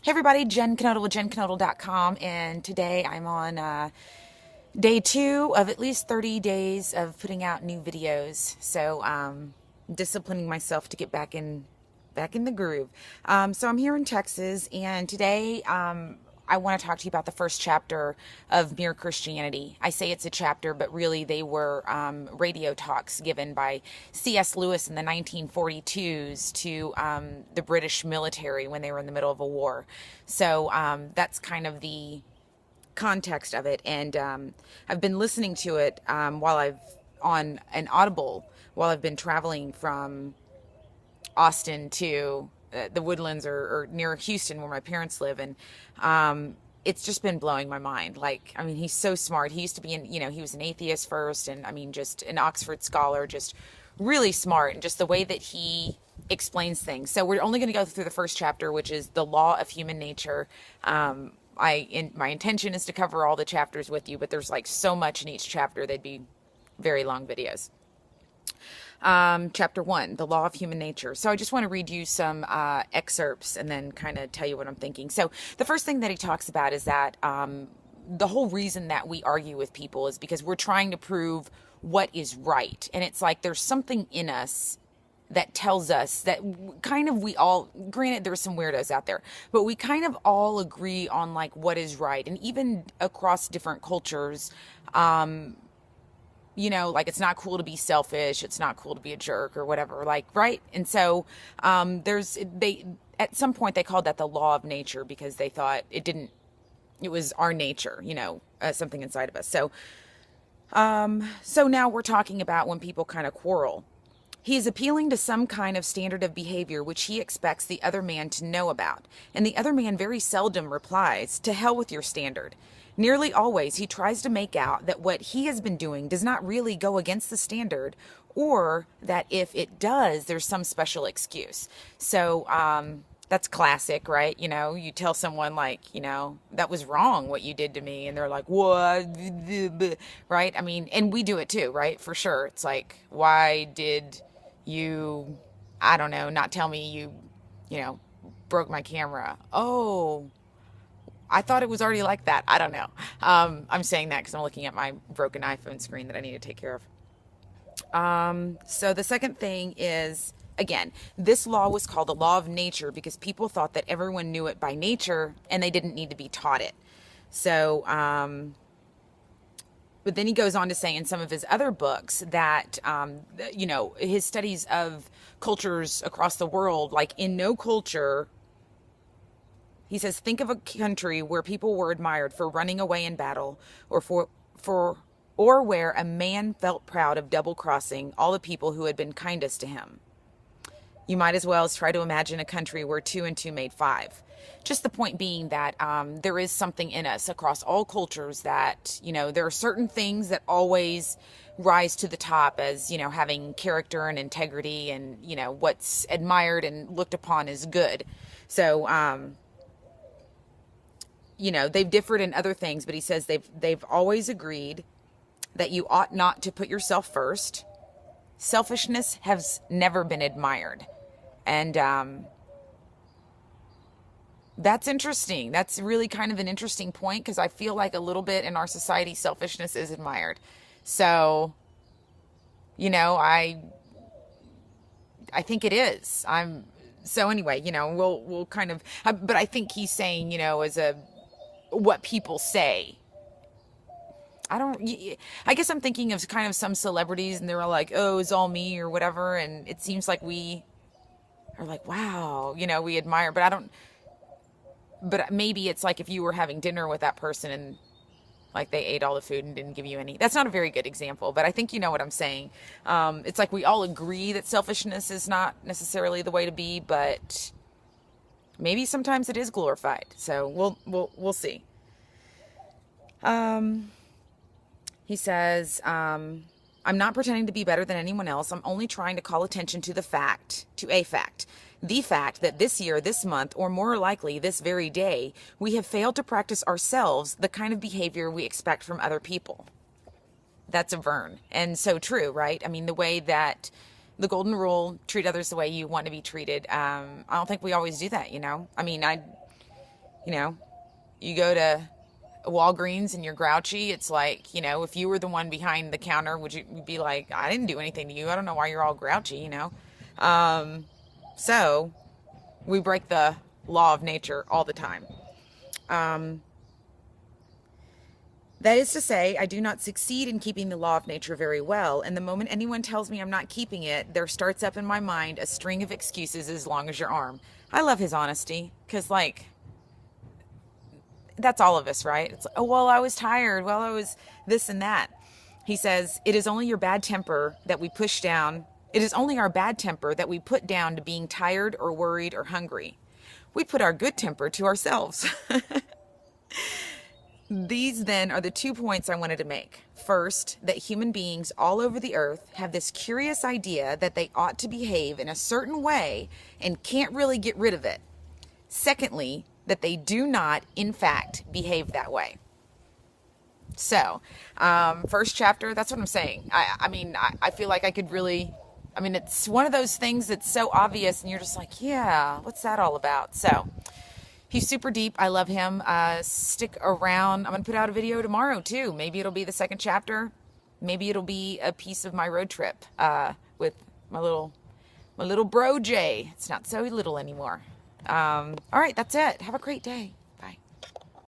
Hey everybody, Jen Knoedl with JenKnoedl.com, and today I'm on day 2 of at least 30 days of putting out new videos. So disciplining myself to get back in the groove. So I'm here in Texas, and today I want to talk to you about the first chapter of Mere Christianity. I say it's a chapter, but really they were radio talks given by C.S. Lewis in the 1942s to the British military when they were in the middle of a war. So that's kind of the context of it, and I've been listening to it while I've on an Audible while I've been traveling from Austin to the Woodlands or near Houston where my parents live, and it's just been blowing my mind. Like, I mean, he's so smart. He used to be he was an atheist first, and I mean, just an Oxford scholar, just really smart, and just the way that he explains things. So we're only going to go through the first chapter, which is the law of human nature. My intention is to cover all the chapters with you, but there's like so much in each chapter, they'd be very long videos. Chapter 1, the law of human nature. So I just want to read you some excerpts and then kind of tell you what I'm thinking. So the first thing that he talks about is that the whole reason that we argue with people is because we're trying to prove what is right. And it's like there's something in us that tells us that kind of we all, granted there's some weirdos out there, but we kind of all agree on like what is right. And even across different cultures, like it's not cool to be selfish, it's not cool to be a jerk or whatever, like, right? And so at some point they called that the law of nature because they thought it was our nature, something inside of us. So now we're talking about when people kind of quarrel. He is appealing to some kind of standard of behavior which he expects the other man to know about, and the other man very seldom replies, "To hell with your standard." Nearly always he tries to make out that what he has been doing does not really go against the standard, or that if it does, there's some special excuse. So that's classic, right? You tell someone like, that was wrong what you did to me, and they're like, what? Right? I mean, and we do it too, right? For sure. It's like, why did you, I don't know, not tell me you broke my camera? Oh, I thought it was already like that. I don't know. I'm saying that because I'm looking at my broken iPhone screen that I need to take care of. So the second thing is, again, this law was called the law of nature because people thought that everyone knew it by nature and they didn't need to be taught it. So, but then he goes on to say in some of his other books that, his studies of cultures across the world, like in no culture, he says, think of a country where people were admired for running away in battle, or where a man felt proud of double-crossing all the people who had been kindest to him. You might as well try to imagine a country where 2 and 2 made 5. Just the point being that there is something in us across all cultures that, there are certain things that always rise to the top as, having character and integrity, and, what's admired and looked upon as good. So, they've differed in other things, but he says they've always agreed that you ought not to put yourself first. Selfishness has never been admired. And that's interesting. That's really kind of an interesting point, because I feel like a little bit in our society, selfishness is admired. So, I think it is. So anyway, we'll kind of, but I think he's saying, what people say. I guess I'm thinking of kind of some celebrities, and they're all like, oh, it's all me or whatever. And it seems like we are like, wow, we admire, but maybe it's like if you were having dinner with that person and like they ate all the food and didn't give you any. That's not a very good example, but I think you know what I'm saying. It's like we all agree that selfishness is not necessarily the way to be, but maybe sometimes it is glorified. So we'll see. He says, I'm not pretending to be better than anyone else. I'm only trying to call attention to the fact that this year, this month, or more likely this very day, we have failed to practice ourselves the kind of behavior we expect from other people. That's a Vern. And so true, right? I mean, the way that the golden rule, treat others the way you want to be treated. I don't think we always do that, I mean, You know, you go to Walgreens and you're grouchy. It's like, you know, if you were the one behind the counter, would you be like, I didn't do anything to you. I don't know why you're all grouchy, you know? So we break the law of nature all the time. That is to say, I do not succeed in keeping the law of nature very well, and the moment anyone tells me I'm not keeping it, there starts up in my mind a string of excuses as long as your arm. I love his honesty, because, like, that's all of us, right? It's like, oh, well, I was tired. Well, I was this and that. He says, it is only your bad temper that we push down. It is only our bad temper that we put down to being tired or worried or hungry. We put our good temper to ourselves. These then are the 2 points I wanted to make. First, that human beings all over the earth have this curious idea that they ought to behave in a certain way and can't really get rid of it. Secondly, that they do not, in fact, behave that way. So, first chapter, that's what I'm saying. I feel like I could really, it's one of those things that's so obvious and you're just like, yeah, what's that all about? So, he's super deep. I love him. Stick around. I'm going to put out a video tomorrow too. Maybe it'll be the second chapter. Maybe it'll be a piece of my road trip with my little bro Jay. It's not so little anymore. All right, that's it. Have a great day.